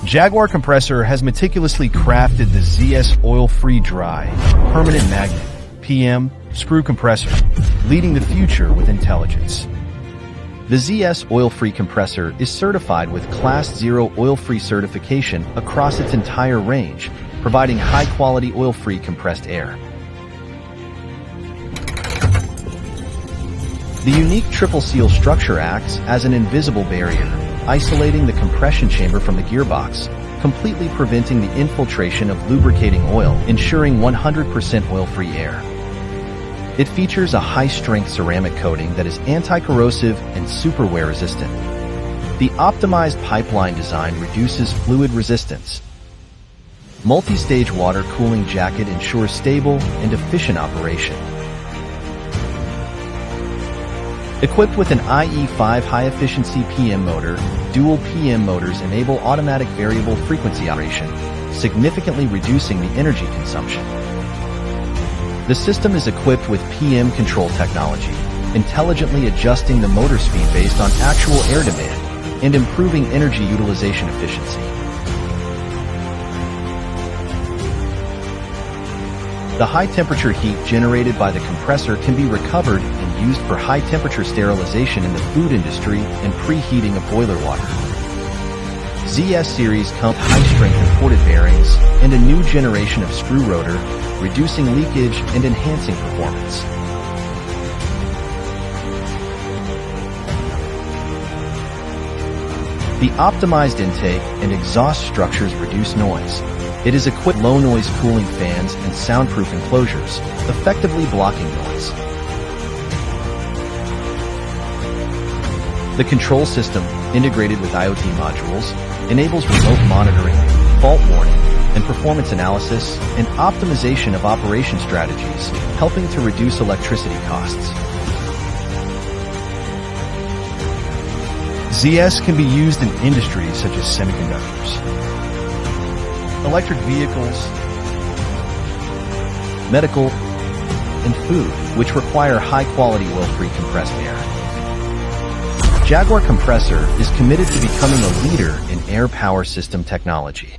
Jaguar Compressor has meticulously crafted the ZS oil-free dry, permanent magnet, PM, screw compressor, leading the future with intelligence. The ZS oil-free compressor is certified with Class 0 oil-free certification across its entire range, providing high-quality oil-free compressed air. The unique triple seal structure acts as an invisible barrier, isolating the compression chamber from the gearbox, completely preventing the infiltration of lubricating oil, ensuring 100% oil-free air. It features a high-strength ceramic coating that is anti-corrosive and super wear resistant. The optimized pipeline design reduces fluid resistance. Multi-stage water cooling jacket ensures stable and efficient operation. Equipped with an IE5 high-efficiency PM motor, dual PM motors enable automatic variable frequency operation, significantly reducing the energy consumption. The system is equipped with PM control technology, intelligently adjusting the motor speed based on actual air demand and improving energy utilization efficiency. The high-temperature heat generated by the compressor can be recovered and used for high-temperature sterilization in the food industry and preheating of boiler water. ZS series comes with high-strength imported bearings and a new generation of screw rotor, reducing leakage and enhancing performance. The optimized intake and exhaust structures reduce noise. It is equipped with low-noise cooling fans and soundproof enclosures, effectively blocking noise. The control system, integrated with IoT modules, enables remote monitoring, fault warning, and performance analysis and optimization of operation strategies, helping to reduce electricity costs. ZS can be used in industries such as semiconductors, electric vehicles, medical, and food, which require high-quality oil-free compressed air. Jaguar Compressor is committed to becoming a leader in air power system technology.